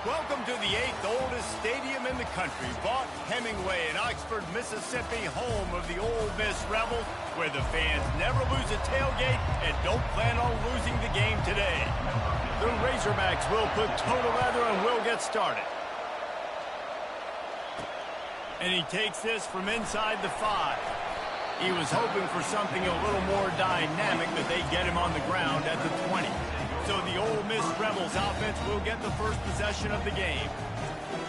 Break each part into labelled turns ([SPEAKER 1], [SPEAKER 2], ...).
[SPEAKER 1] Welcome to the 8th oldest stadium in the country, Vaught Hemingway in Oxford, Mississippi, home of the Ole Miss Rebels, where the fans never lose a tailgate and don't plan on losing the game today. The Razorbacks will put toe to leather and will get started. And he takes this from inside the 5. He was hoping for something a little more dynamic, but they get him on the ground at the 20. So the Ole Miss Rebels offense will get the first possession of the game.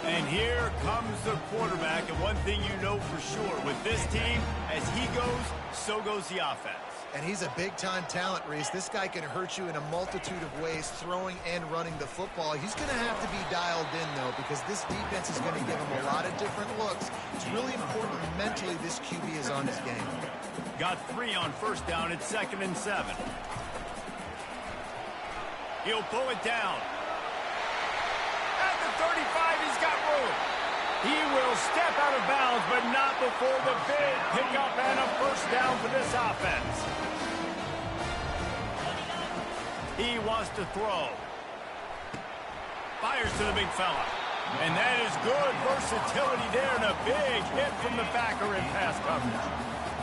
[SPEAKER 1] And here comes the quarterback. And one thing you know for sure, with this team, as he goes, so goes the offense.
[SPEAKER 2] And he's a big-time talent, Reese. This guy can hurt you in a multitude of ways, throwing and running the football. He's going to have to be dialed in, though, because this defense is going to give him a lot of different looks. It's really important mentally this QB is on his game.
[SPEAKER 1] Got 3 on first down. It's 2nd and 7. He'll pull it down. At the 35, he's got room. He will step out of bounds, but not before the big pickup and a first down for this offense. He wants to throw. Fires to the big fella. And that is good versatility there, and a big hit from the backer in pass coverage.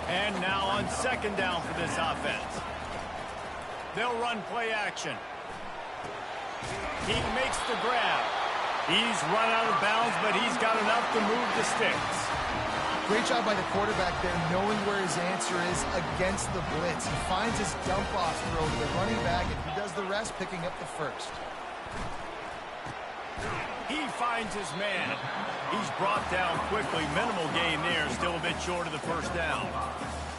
[SPEAKER 1] And now on 2nd down for this offense. They'll run play action. He makes the grab. He's run out of bounds, but he's got enough to move the sticks.
[SPEAKER 2] Great job by the quarterback there, knowing where his answer is against the blitz. He finds his dump-off throw to the running back, and he does the rest, picking up the first.
[SPEAKER 1] He finds his man. He's brought down quickly. Minimal gain there, still a bit short of the first down.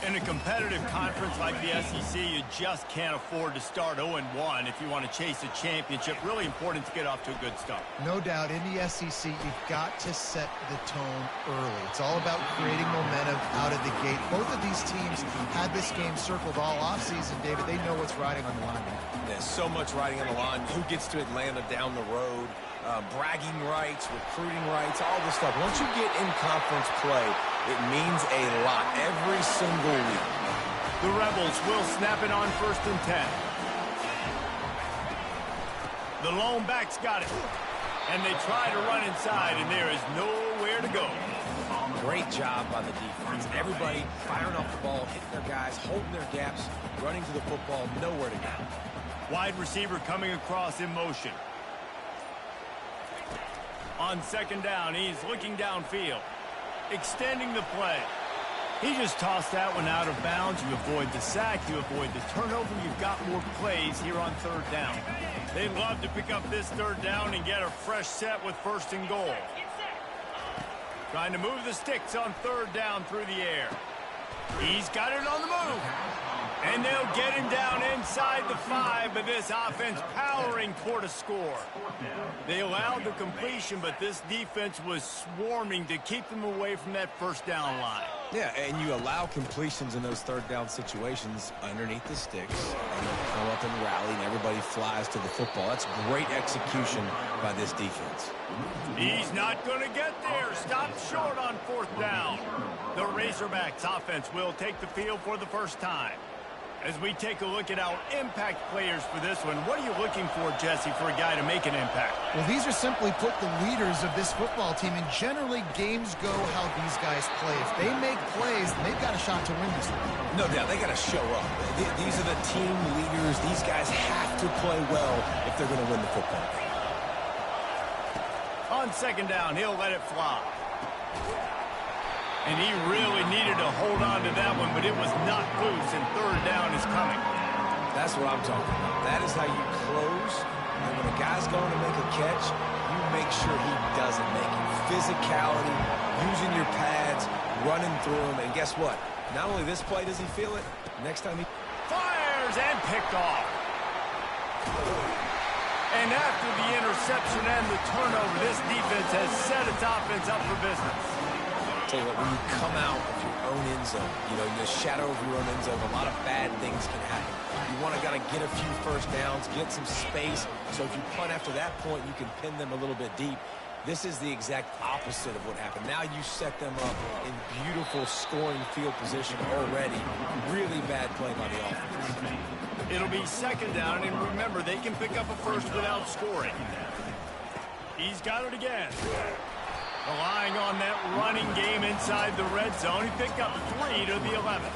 [SPEAKER 1] In a competitive conference like the SEC, you just can't afford to start 0-1 if you want to chase a championship. Really important to get off to a good start.
[SPEAKER 2] No doubt, in the SEC, you've got to set the tone early. It's all about creating momentum out of the gate. Both of these teams had this game circled all offseason, David. They know what's riding on the line.
[SPEAKER 3] There's so much riding on the line. Who gets to Atlanta down the road? Bragging rights, recruiting rights, all this stuff. Once you get in conference play, it means a lot every single week.
[SPEAKER 1] The Rebels will snap it on 1st and 10. The lone back's got it. And they try to run inside, and there is nowhere to go.
[SPEAKER 3] Great job by the defense. Everybody firing off the ball, hitting their guys, holding their gaps, running to the football, nowhere to go.
[SPEAKER 1] Wide receiver coming across in motion. On 2nd down, he's looking downfield, extending the play. He just tossed that one out of bounds. You avoid the sack, you avoid the turnover. You've got more plays here on 3rd down. They'd love to pick up this 3rd down and get a fresh set with 1st and goal. Trying to move the sticks on 3rd down through the air. He's got it on the move. And they'll get him down inside the 5, but this offense powering toward a score. They allowed the completion, but this defense was swarming to keep them away from that 1st down line.
[SPEAKER 3] Yeah, and you allow completions in those 3rd down situations underneath the sticks, and they'll come up and rally, and everybody flies to the football. That's great execution by this defense.
[SPEAKER 1] He's not going to get there. Stopped short on 4th down. The Razorbacks offense will take the field for the first time. As we take a look at our impact players for this one, what are you looking for, Jesse, for a guy to make an impact?
[SPEAKER 2] Well, these are simply put the leaders of this football team, and generally games go how these guys play. If they make plays, they've got a shot to win this one.
[SPEAKER 3] No doubt, they got to show up. These are the team leaders. These guys have to play well if they're going to win the football game.
[SPEAKER 1] On 2nd down, he'll let it fly. And he really needed to hold on to that one, but it was not loose, and 3rd down is coming.
[SPEAKER 3] That's what I'm talking about. That is how you close. And when a guy's going to make a catch, you make sure he doesn't make it. Physicality, using your pads, running through him. And guess what? Not only this play does he feel it, next time he
[SPEAKER 1] fires and picked off. And after the interception and the turnover, this defense has set its offense up for business.
[SPEAKER 3] Tell you what, when you come out of your own end zone, you know, the shadow of your own end zone, a lot of bad things can happen. You want to get a few 1st downs, get some space, so if you punt after that point, you can pin them a little bit deep. This is the exact opposite of what happened. Now you set them up in beautiful scoring field position already. Really bad play by the offense.
[SPEAKER 1] It'll be 2nd down, and remember, they can pick up a first without scoring. He's got it again. Relying on that running game inside the red zone. He picked up 3 to the 11.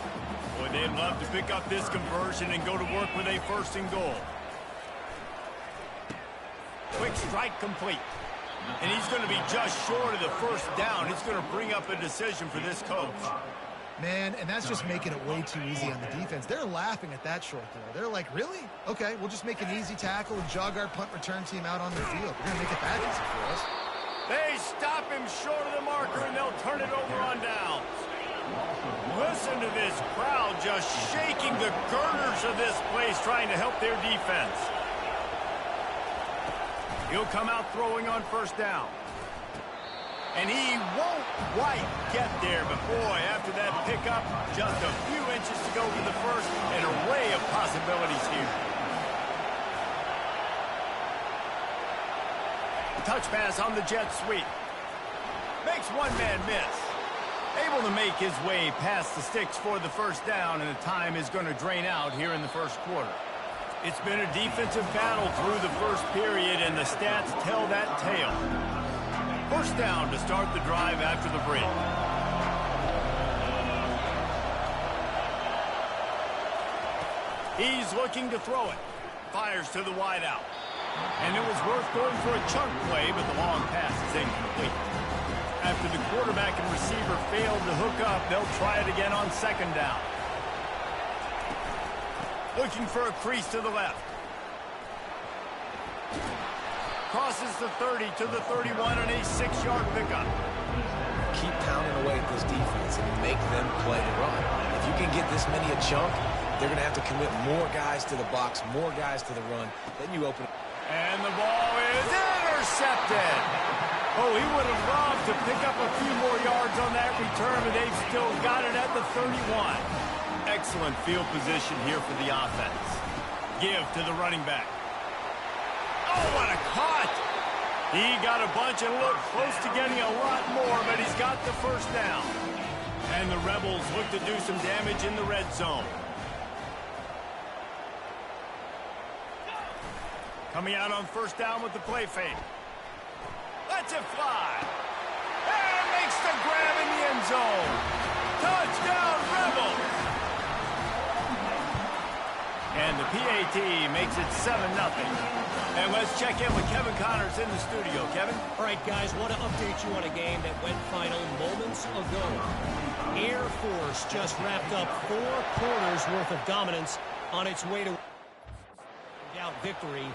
[SPEAKER 1] Boy, they'd love to pick up this conversion and go to work with a 1st and goal. Quick strike complete. And he's going to be just short of the 1st down. It's going to bring up a decision for this coach.
[SPEAKER 2] Man, and that's just making it way too easy on the defense. They're laughing at that short throw. They're like, really? Okay, we'll just make an easy tackle and jog our punt return team out on the field. We're going to make it that easy for us.
[SPEAKER 1] They stop him short of the marker, and they'll turn it over on downs. Listen to this crowd just shaking the girders of this place, trying to help their defense. He'll come out throwing on 1st down. And he won't quite get there, but boy, after that pickup, just a few inches to go for the 1st, an array of possibilities here. Touch pass on the jet sweep. Makes one man miss. Able to make his way past the sticks for the 1st down, and the time is going to drain out here in the 1st quarter. It's been a defensive battle through the 1st period, and the stats tell that tale. 1st down to start the drive after the break. He's looking to throw it. Fires to the wideout. And it was worth going for a chunk play, but the long pass is incomplete. After the quarterback and receiver failed to hook up, they'll try it again on 2nd down. Looking for a crease to the left. Crosses the 30 to the 31 on a 6-yard pickup.
[SPEAKER 3] Keep pounding away at this defense and make them play the run. If you can get this many a chunk, they're going to have to commit more guys to the box, more guys to the run. Then you open it.
[SPEAKER 1] And the ball is intercepted. Oh, he would have loved to pick up a few more yards on that return, but they've still got it at the 31. Excellent field position here for the offense. Give to the running back. Oh, what a cut! He got a bunch and looked close to getting a lot more, but he's got the 1st down. And the Rebels look to do some damage in the red zone. Coming out on 1st down with the play fake. Lets it fly. And makes the grab in the end zone. Touchdown, Rebels! And the PAT makes it 7-0. And let's check in with Kevin Connors in the studio. Kevin?
[SPEAKER 4] All right, guys, want to update you on a game that went final moments ago. Air Force just wrapped up 4 quarters worth of dominance on its way to out victory.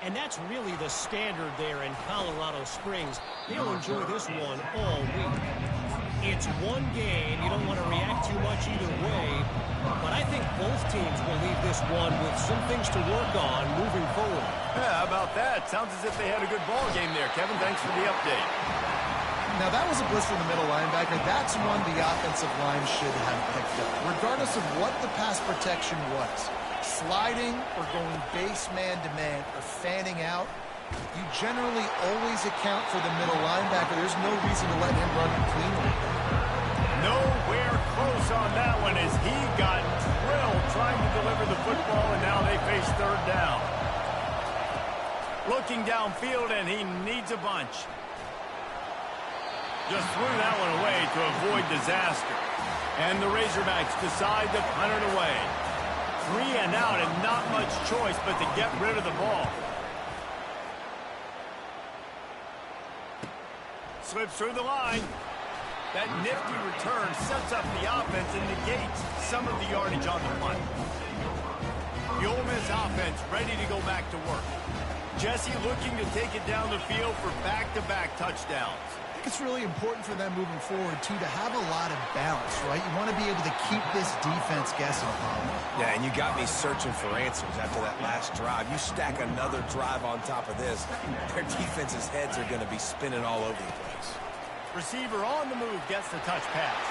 [SPEAKER 4] And that's really the standard there in Colorado Springs. They'll enjoy this one all week. It's one game. You don't want to react too much either way. But I think both teams will leave this one with some things to work on moving forward.
[SPEAKER 1] Yeah, how about that? Sounds as if they had a good ball game there. Kevin, thanks for the update.
[SPEAKER 2] Now, that was a blitz from the middle linebacker. That's one the offensive line should have picked up, regardless of what the pass protection was. Sliding or going base man-to-man or fanning out, you generally always account for the middle linebacker. There's no reason to let him run cleanly.
[SPEAKER 1] Nowhere close on that one as he got drilled trying to deliver the football, and now they face 3rd down. Looking downfield, and he needs a bunch. Just threw that one away to avoid disaster. And the Razorbacks decide to punt it away. 3 and out, and not much choice but to get rid of the ball. Slips through the line. That nifty return sets up the offense and negates some of the yardage on the punt. The Ole Miss offense ready to go back to work. Jesse looking to take it down the field for back-to-back touchdowns.
[SPEAKER 2] I think it's really important for them moving forward, too, to have a lot of balance, right? You want to be able to keep this defense guessing.
[SPEAKER 3] Yeah, and you got me searching for answers after that last drive. You stack another drive on top of this, their defense's heads are going to be spinning all over the place.
[SPEAKER 1] Receiver on the move gets the touch pass.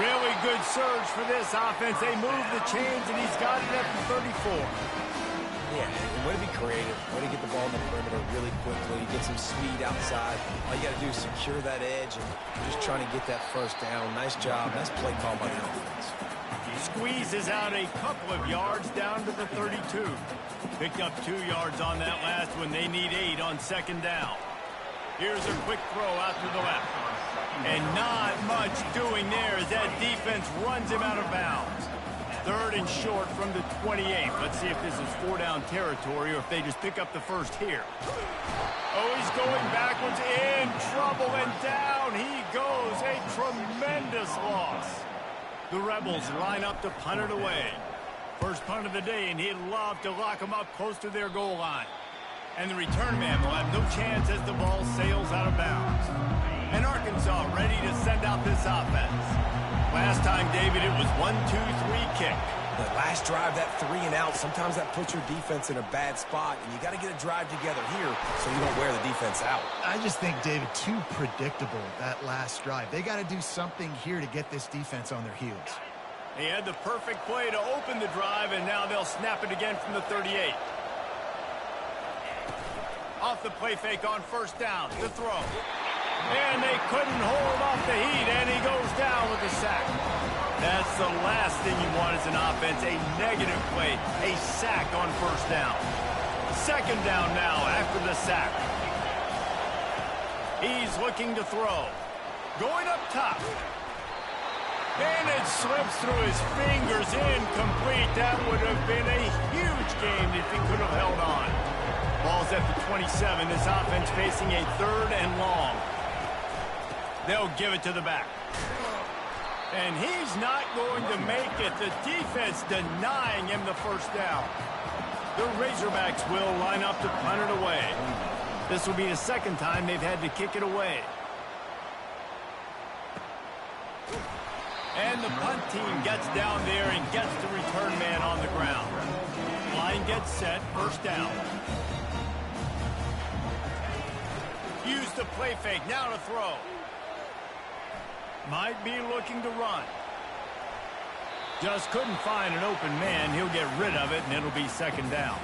[SPEAKER 1] Really good surge for this offense. They move the chains, and he's got it at the 34.
[SPEAKER 3] Yeah, and way to be creative, way to get the ball in the perimeter really quickly, get some speed outside. All you got to do is secure that edge and just trying to get that first down. Nice job. Nice play call by the offense.
[SPEAKER 1] Squeezes out a couple of yards down to the 32. Picked up 2 yards on that last one. They need 8 on second down. Here's a quick throw out to the left. And not much doing there as that defense runs him out of bounds. 3rd and short from the 28. Let's see if this is 4-down territory or if they just pick up the first here. Oh, he's going backwards, in trouble, and down he goes. A tremendous loss. The Rebels line up to punt it away. First punt of the day, and he'd love to lock them up close to their goal line. And the return man will have no chance as the ball sails out of bounds. And Arkansas ready to send out this offense. Last time, David, it was 1-2-3 kick.
[SPEAKER 3] The last drive, that 3 and out, sometimes that puts your defense in a bad spot, and you got to get a drive together here so you don't wear the defense out.
[SPEAKER 2] I just think, David, too predictable, that last drive. They got to do something here to get this defense on their heels.
[SPEAKER 1] He had the perfect play to open the drive, and now they'll snap it again from the 38. Off the play fake on first down, the throw. And they couldn't hold off the heat, and he goes down with a sack. That's the last thing you want as an offense, a negative play, a sack on first down. Second down now after the sack. He's looking to throw. Going up top. And it slips through his fingers, incomplete. That would have been a huge game if he could have held on. Ball's at the 27. This offense facing a 3rd and long. They'll give it to the back. And he's not going to make it. The defense denying him the first down. The Razorbacks will line up to punt it away. This will be the second time they've had to kick it away. And the punt team gets down there and gets the return man on the ground. Line gets set, first down. Use the play fake, now to throw. Might be looking to run. Just couldn't find an open man. He'll get rid of it, and it'll be second down.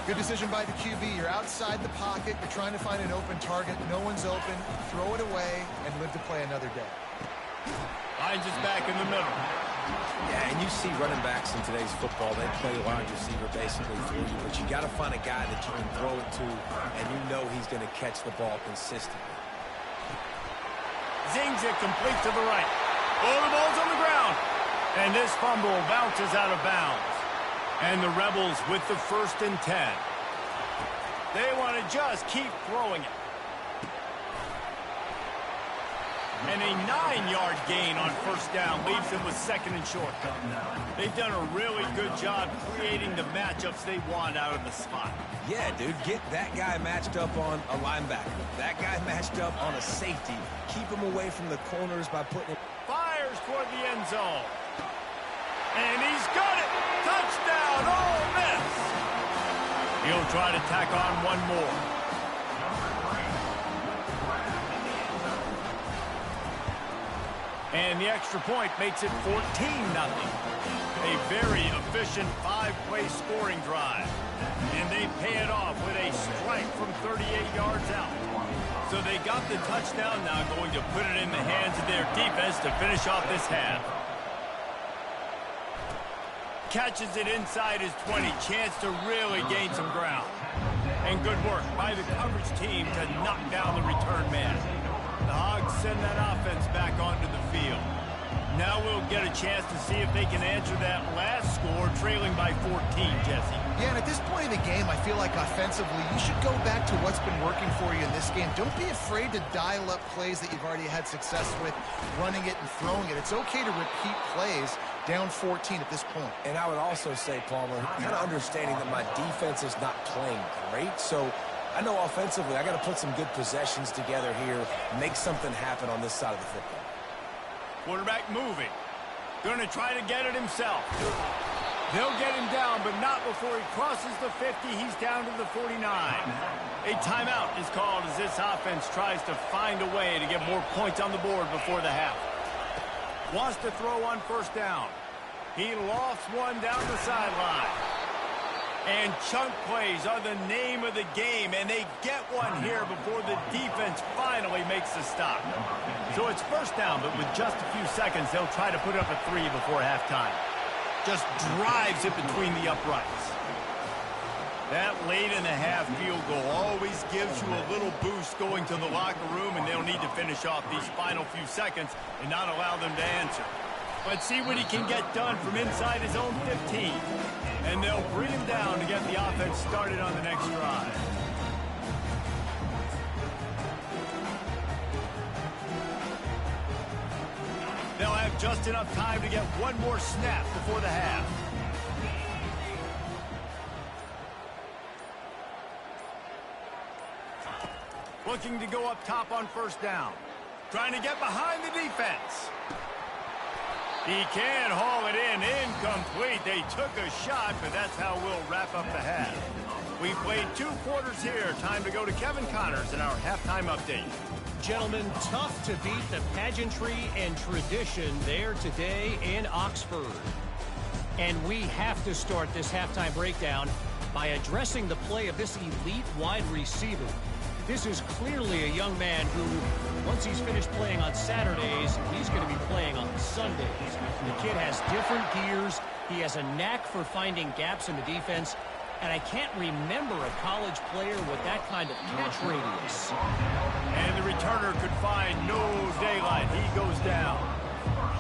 [SPEAKER 2] Good decision by the QB. You're outside the pocket. You're trying to find an open target. No one's open. Throw it away and live to play another day.
[SPEAKER 1] Hines is back in the middle.
[SPEAKER 3] Yeah, and you see running backs in today's football, they play wide receiver basically through you, but you got to find a guy that you can throw it to, and you know he's going to catch the ball consistently.
[SPEAKER 1] Zings it complete to the right. Oh, the ball's on the ground. And this fumble bounces out of bounds. And the Rebels with the 1st and 10. They want to just keep throwing it. And a 9-yard gain on first down leaves them with 2nd and short. They've done a really good job creating the matchups they want out of the spot.
[SPEAKER 3] Yeah, dude, get that guy matched up on a linebacker. That guy matched up on a safety. Keep him away from the corners by putting him.
[SPEAKER 1] Fires toward the end zone. And he's got it. Touchdown, Ole Miss. He'll try to tack on one more. And the extra point makes it 14-0. A very efficient 5-play scoring drive. And they pay it off with a strike from 38 yards out. So they got the touchdown, now going to put it in the hands of their defense to finish off this half. Catches it inside his 20. Chance to really gain some ground. And good work by the coverage team to knock down the return man. The Hogs send that offense back onto the field. Now we'll get a chance to see if they can answer that last score, trailing by 14, Jesse.
[SPEAKER 2] Yeah, and at this point in the game, I feel like offensively, you should go back to what's been working for you in this game. Don't be afraid to dial up plays that you've already had success with, running it and throwing it. It's okay to repeat plays down 14 at this point.
[SPEAKER 3] And I would also say, Palmer, kind of understanding that my defense is not playing great, so I know offensively I got to put some good possessions together here, make something happen on this side of the football.
[SPEAKER 1] Quarterback moving. Going to try to get it himself. They'll get him down, but not before he crosses the 50. He's down to the 49. A timeout is called as this offense tries to find a way to get more points on the board before the half. Wants to throw on first down. He lofts one down the sideline. And chunk plays are the name of the game, and they get one here before the defense finally makes the stop. So it's first down, but with just a few seconds, they'll try to put up a 3 before halftime. Just drives it between the uprights. That late-in-the-half field goal always gives you a little boost going to the locker room, and they'll need to finish off these final few seconds and not allow them to answer. Let's see what he can get done from inside his own 15. And they'll bring him down to get the offense started on the next drive. They'll have just enough time to get one more snap before the half. Looking to go up top on first down. Trying to get behind the defense. He can haul it in. Incomplete. They took a shot, but that's how we'll wrap up the half. We played 2 quarters here. Time to go to Kevin Connors in our halftime update.
[SPEAKER 4] Gentlemen, tough to beat the pageantry and tradition there today in Oxford. And we have to start this halftime breakdown by addressing the play of this elite wide receiver. This is clearly a young man who, once he's finished playing on Saturdays, he's going to be playing on Sundays. The kid has different gears. He has a knack for finding gaps in the defense. And I can't remember a college player with that kind of catch radius.
[SPEAKER 1] And the returner could find no daylight. He goes down.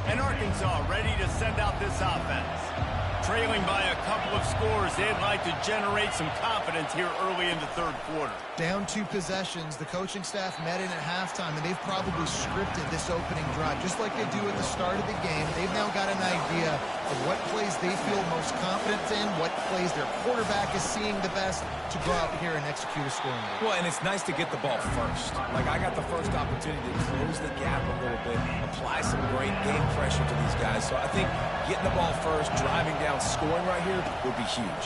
[SPEAKER 1] And Arkansas ready to send out this offense. Trailing by a couple of scores, they'd like to generate some confidence here early in the third quarter.
[SPEAKER 2] Down 2 possessions, the coaching staff met in at halftime, and they've probably scripted this opening drive. Just like they do at the start of the game, they've now got an idea of what plays they feel most confident in, what plays their quarterback is seeing the best to go out here and execute a scoring game.
[SPEAKER 3] Well, and it's nice to get the ball first. Like, I got the first opportunity to close the gap a little bit, apply some great game pressure to these guys. So I think getting the ball first, driving down, scoring right here would be huge.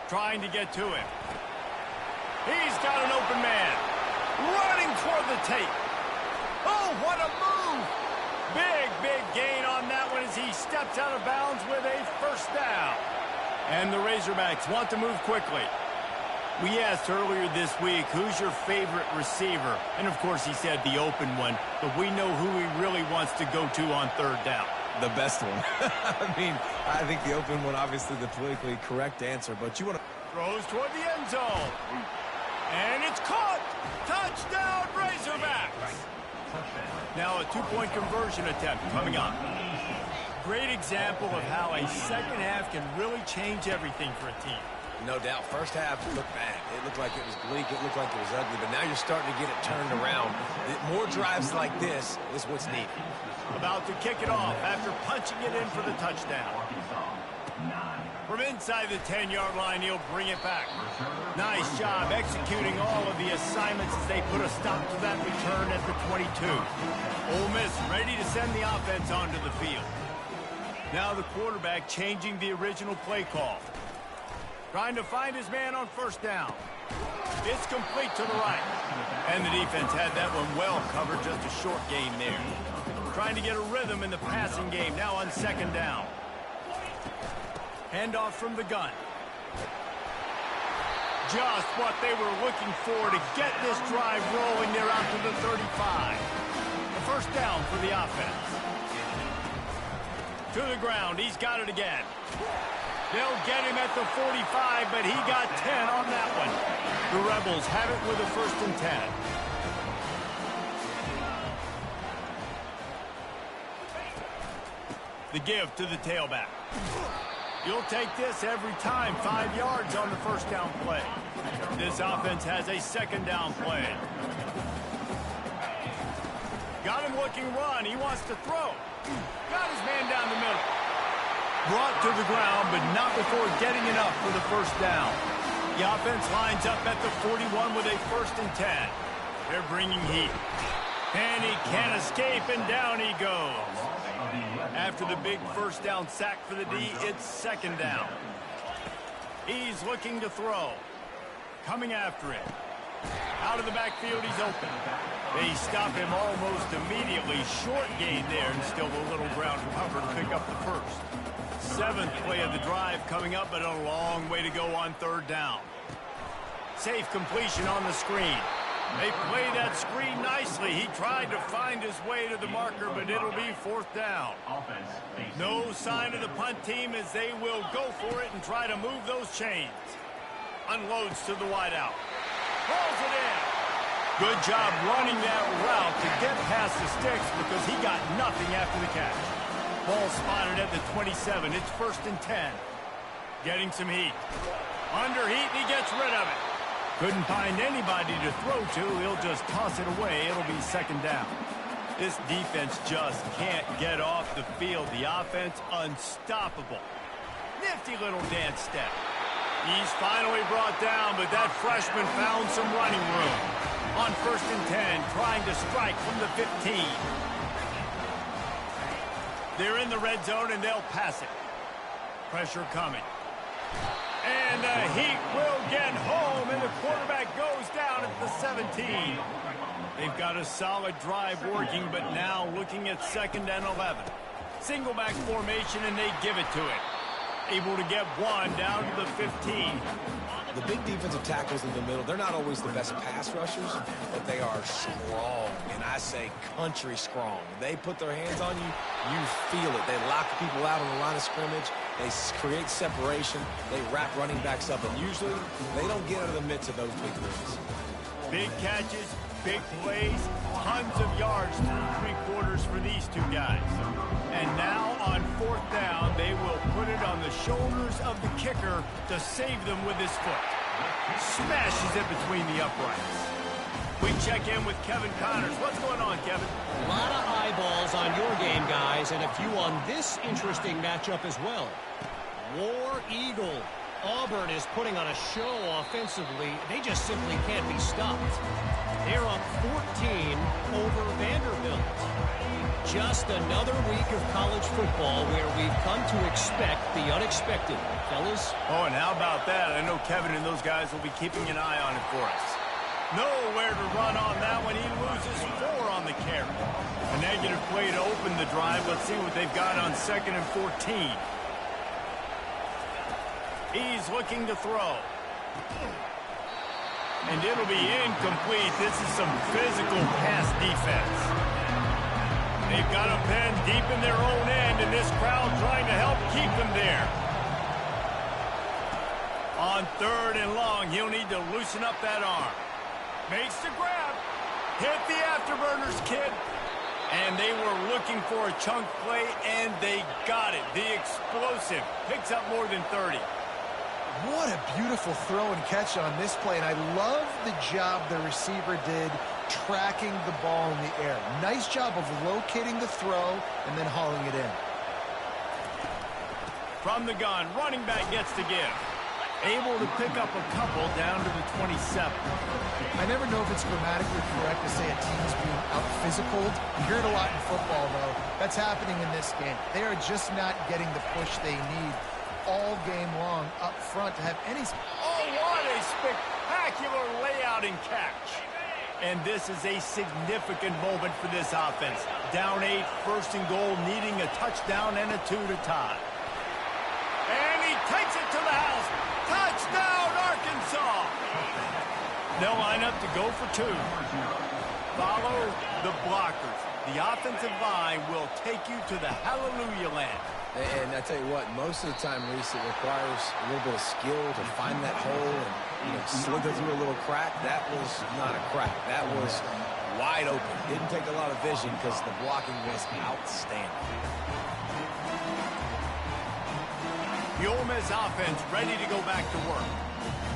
[SPEAKER 1] Trying to get to him. He's got an open man. Running toward the tape. Oh, what a move. Big gain on that one as he steps out of bounds with a first down. And the Razorbacks want to move quickly. We asked earlier this week, who's your favorite receiver? And, of course, he said the open one. But we know who he really wants to go to on third down.
[SPEAKER 3] The best one. I mean, I think the open one, obviously the politically correct answer. But you want to...
[SPEAKER 1] Throws toward the end zone. And it's caught. Touchdown, Razorbacks. Now a 2-point conversion attempt coming up. Great example of how a second half can really change everything for a team.
[SPEAKER 3] No doubt. First half looked bad. It looked like it was bleak. It looked like it was ugly. But now you're starting to get it turned around. More drives like this is what's needed.
[SPEAKER 1] About to kick it off after punching it in for the touchdown. From inside the 10-yard line, he'll bring it back. Nice job executing all of the assignments as they put a stop to that return at the 22. Ole Miss ready to send the offense onto the field. Now the quarterback changing the original play call. Trying to find his man on first down. It's complete to the right. And the defense had that one well covered, just a short gain there. Trying to get a rhythm in the passing game, now on second down. Handoff from the gun. Just what they were looking for to get this drive rolling there out to the 35. The first down for the offense. To the ground, he's got it again. They'll get him at the 45, but he got 10 on that one. The Rebels have it with a 1st and 10. The give to the tailback. You'll take this every time. 5 yards on the first down play. This offense has a second down play. Got him looking run. He wants to throw. Got his man down the middle. Brought to the ground, but not before getting enough for the first down. The offense lines up at the 41 with a 1st and 10. They're bringing heat. And he can't escape, and down he goes. After the big first down sack for the D, it's second down. He's looking to throw. Coming after it. Out of the backfield, he's open. They stop him almost immediately. Short gain there, and still a little ground cover to pick up the first. 7th play of the drive coming up, but a long way to go on 3rd down. Safe completion on the screen. They play that screen nicely. He tried to find his way to the marker, but it'll be 4th down. No sign of the punt team as they will go for it and try to move those chains. Unloads to the wideout. Pulls it in. Good job running that route to get past the sticks because he got nothing after the catch. Ball spotted at the 27. It's 1st and 10. Getting some heat. Under heat, and he gets rid of it. Couldn't find anybody to throw to. He'll just toss it away. It'll be 2nd down. This defense just can't get off the field. The offense unstoppable. Nifty little dance step. He's finally brought down, but that freshman found some running room. On 1st and 10, trying to strike from the 15. They're in the red zone, and they'll pass it. Pressure coming. And the Heat will get home, and the quarterback goes down at the 17. They've got a solid drive working, but now looking at 2nd and 11. Single back formation, and they give it to it. Able to get one down to the 15.
[SPEAKER 3] The big defensive tackles in the middle, they're not always the best pass rushers, but they are strong, and I say country strong. They put their hands on you, you feel it. They lock people out on the line of scrimmage. They create separation. They wrap running backs up, and usually they don't get out of the midst of those big runs.
[SPEAKER 1] Big catches, big plays, tons of yards through 3 quarters for these two guys. And now on 4th down, they will put it on the shoulders of the kicker to save them with his foot. Smashes it between the uprights. We check in with Kevin Connors. What's going on, Kevin?
[SPEAKER 4] A lot of eyeballs on your game, guys, and a few on this interesting matchup as well. War Eagle. Auburn is putting on a show offensively. They just simply can't be stopped. They're up 14 over Vanderbilt. Just another week of college football where we've come to expect the unexpected, fellas.
[SPEAKER 1] Oh, and how about that? I know Kevin and those guys will be keeping an eye on it for us. Nowhere to run on that one. He loses 4 on the carry. A negative play to open the drive. Let's see what they've got on 2nd and 14. He's looking to throw. And it'll be incomplete. This is some physical pass defense. They've got a pen deep in their own end, and this crowd trying to help keep them there. On 3rd and long, he'll need to loosen up that arm. Makes the grab. Hit the afterburners, kid. And they were looking for a chunk play, and they got it. The explosive picks up more than 30.
[SPEAKER 2] What a beautiful throw and catch on this play, and I love the job the receiver did tracking the ball in the air. Nice job of locating the throw and then hauling it in.
[SPEAKER 1] From the gun, running back gets to give. Able to pick up a couple down to the 27.
[SPEAKER 2] I never know if it's grammatically correct to say a team's being out-physicaled. You hear it a lot in football, though. That's happening in this game. They are just not getting the push they need all game long up front to have any...
[SPEAKER 1] Oh, what a spectacular layout and catch. And this is a significant moment for this offense. Down 8, 1st and goal, needing a touchdown and a 2 to tie. And he takes it to the house. Touchdown, Arkansas. They'll line up to go for 2. Follow the blockers. The offensive line will take you to the hallelujah land.
[SPEAKER 3] And I tell you what, most of the time, Reese, it requires a little bit of skill to find that hole and slither through a little crack. That was not a crack. That was wide open. Didn't take a lot of vision because the blocking was outstanding.
[SPEAKER 1] The Ole Miss offense ready to go back to work.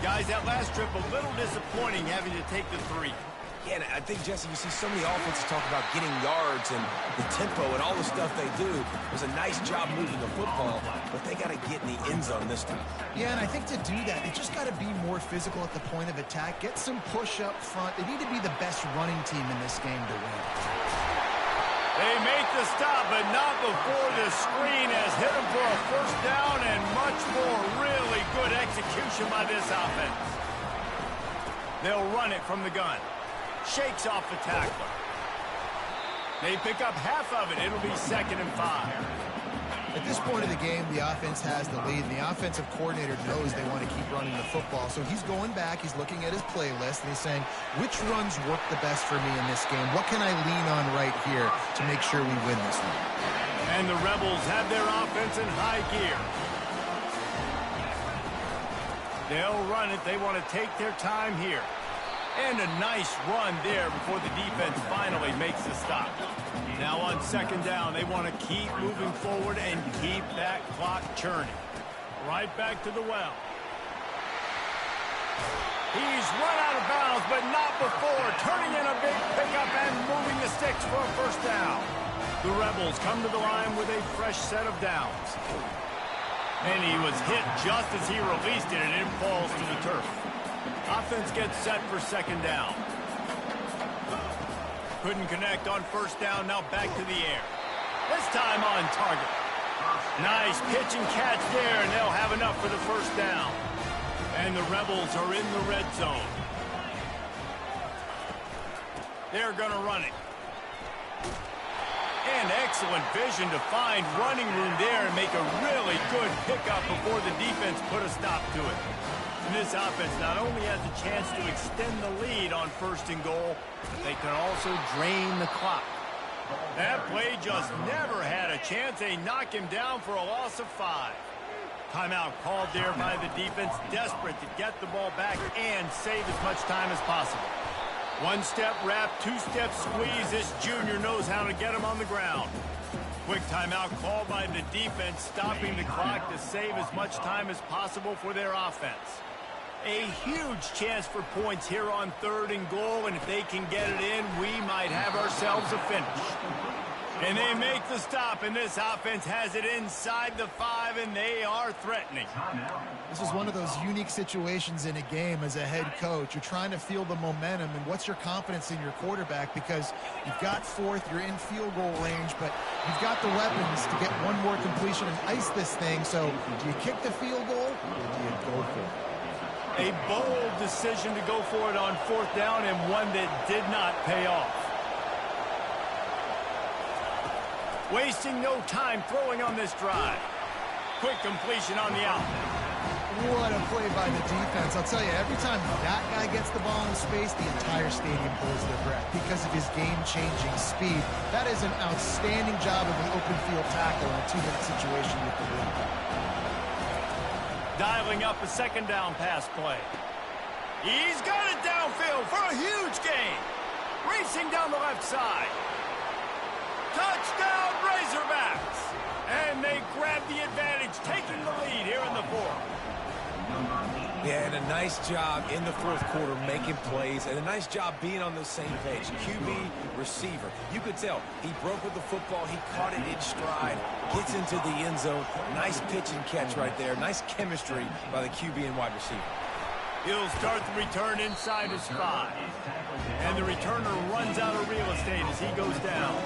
[SPEAKER 1] Guys, that last trip a little disappointing having to take the 3.
[SPEAKER 3] Yeah, and I think, Jesse, you see so many offenses talk about getting yards and the tempo and all the stuff they do. It was a nice job moving the football, but they got to get in the end zone this time.
[SPEAKER 2] Yeah, and I think to do that, they just got to be more physical at the point of attack, get some push up front. They need to be the best running team in this game to win.
[SPEAKER 1] They make the stop, but not before the screen has hit them for a 1st down and much more. Really good execution by this offense. They'll run it from the gun. Shakes off the tackler. They pick up half of it. It'll be 2nd and 5.
[SPEAKER 2] At this point of the game, the offense has the lead, and the offensive coordinator knows they want to keep running the football. So he's going back, he's looking at his playlist, and he's saying, which runs work the best for me in this game? What can I lean on right here to make sure we win this one?
[SPEAKER 1] And the Rebels have their offense in high gear. They'll run it. They want to take their time here. And a nice run there before the defense finally makes the stop. Now on second down, they want to keep moving forward and keep that clock churning. Right back to the well. He's run out of bounds, but not before. Turning in a big pickup and moving the sticks for a first down. The Rebels come to the line with a fresh set of downs. And he was hit just as he released it, and it falls to the turf. Offense gets set for second down. Couldn't connect on first down, now back to the air. This time on target. Nice pitch and catch there, and they'll have enough for the first down. And the Rebels are in the red zone. They're going to run it. And excellent vision to find running room there and make a really good pickup before the defense put a stop to it. And this offense not only has a chance to extend the lead on first and goal, but they can also drain the clock. That play just never had a chance. They knock him down for a loss of 5. Timeout called there by the defense, desperate to get the ball back and save as much time as possible. One-step wrap, two-step squeeze. This junior knows how to get him on the ground. Quick timeout called by the defense, stopping the clock to save as much time as possible for their offense. A huge chance for points here on third and goal, and if they can get it in, we might have ourselves a finish. And they make the stop, and this offense has it inside the 5, and they are threatening.
[SPEAKER 2] This is one of those unique situations in a game as a head coach. You're trying to feel the momentum, and what's your confidence in your quarterback? Because you've got fourth, you're in field goal range, but you've got the weapons to get one more completion and ice this thing. So do you kick the field goal, or do you go for it?
[SPEAKER 1] A bold decision to go for it on fourth down, and one that did not pay off. Wasting no time throwing on this drive. Quick completion on the out.
[SPEAKER 2] What a play by the defense. I'll tell you, every time that guy gets the ball in space, the entire stadium holds their breath because of his game-changing speed. That is an outstanding job of an open field tackle in a two-minute situation with the lead.
[SPEAKER 1] Dialing up a second down pass play. He's got it downfield for a huge gain. Racing down the left side. Touchdown, Razorbacks! And they grab the advantage, taking the lead here in the fourth.
[SPEAKER 3] Yeah, and a nice job in the fourth quarter making plays, and a nice job being on the same page. QB, receiver. You could tell he broke with the football. He caught it in stride, gets into the end zone. Nice pitch and catch right there. Nice chemistry by the QB and wide receiver.
[SPEAKER 1] He'll start the return inside his 5. And the returner runs out of real estate as he goes down.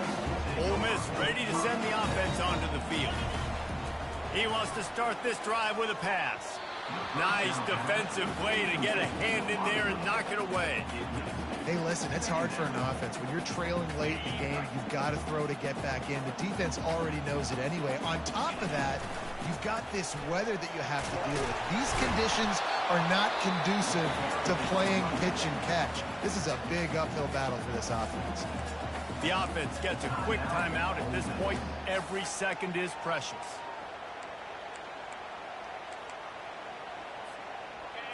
[SPEAKER 1] Ole Miss ready to send the offense onto the field. He wants to start this drive with a pass. Nice defensive play to get a hand in there and knock it away.
[SPEAKER 2] Hey, listen, it's hard for an offense. When you're trailing late in the game, you've got to throw to get back in. The defense already knows it anyway. On top of that, you've got this weather that you have to deal with. These conditions are not conducive to playing pitch and catch. This is a big uphill battle for this offense.
[SPEAKER 1] The offense gets a quick timeout. At this point, every second is precious.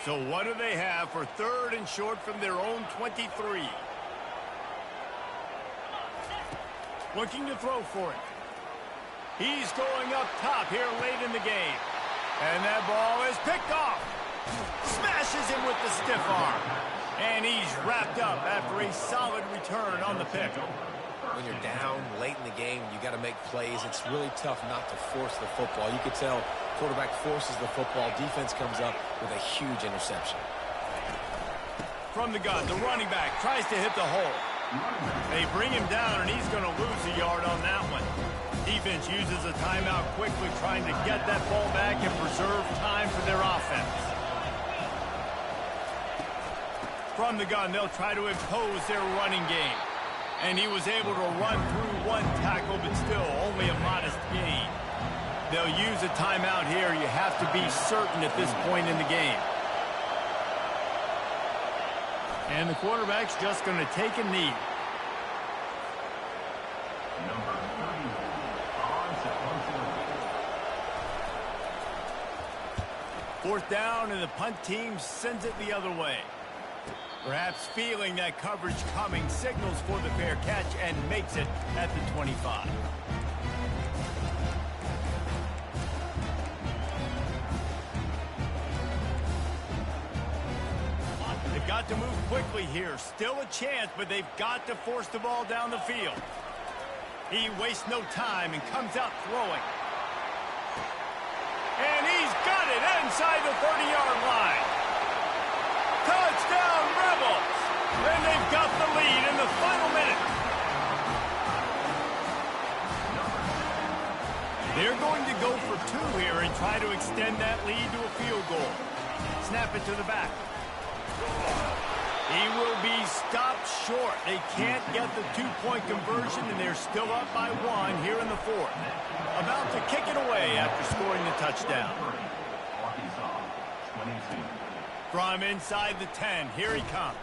[SPEAKER 1] So what do they have for third and short from their own 23? Looking to throw for it. He's going up top here late in the game. And that ball is picked off. Smashes him with the stiff arm. And he's wrapped up after a solid return on the pick.
[SPEAKER 3] When you're down late in the game, you got to make plays. It's really tough not to force the football. You could tell quarterback forces the football. Defense comes up with a huge interception.
[SPEAKER 1] From the gun, the running back tries to hit the hole. They bring him down, and he's going to lose a yard on that one. Defense uses a timeout quickly, trying to get that ball back and preserve time for their offense. From the gun, they'll try to impose their running game. And he was able to run through one tackle, but still only a modest gain. They'll use a timeout here. You have to be certain at this point in the game. And the quarterback's just going to take a knee. Fourth down, and the punt team sends it the other way. Perhaps feeling that coverage coming, signals for the fair catch and makes it at the 25. They've got to move quickly here. Still a chance, but they've got to force the ball down the field. He wastes no time and comes out throwing. And he's got it inside the 30-yard line. Touchdown, Rebels! And they've got the lead in the final minute. They're going to go for two here and try to extend that lead to a field goal. Snap it to the back. He will be stopped short. They can't get the two-point conversion, and they're still up by one here in the fourth. About to kick it away after scoring the touchdown. From inside the 10, here he comes.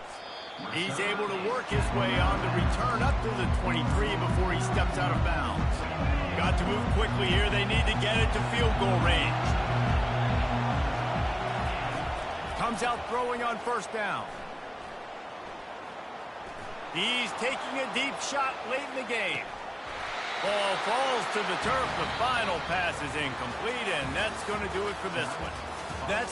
[SPEAKER 1] He's able to work his way on the return up to the 23 before he steps out of bounds. Got to move quickly here. They need to get it to field goal range. Comes out throwing on first down. He's taking a deep shot late in the game. Ball falls to the turf. The final pass is incomplete, and that's going to do it for this one. That's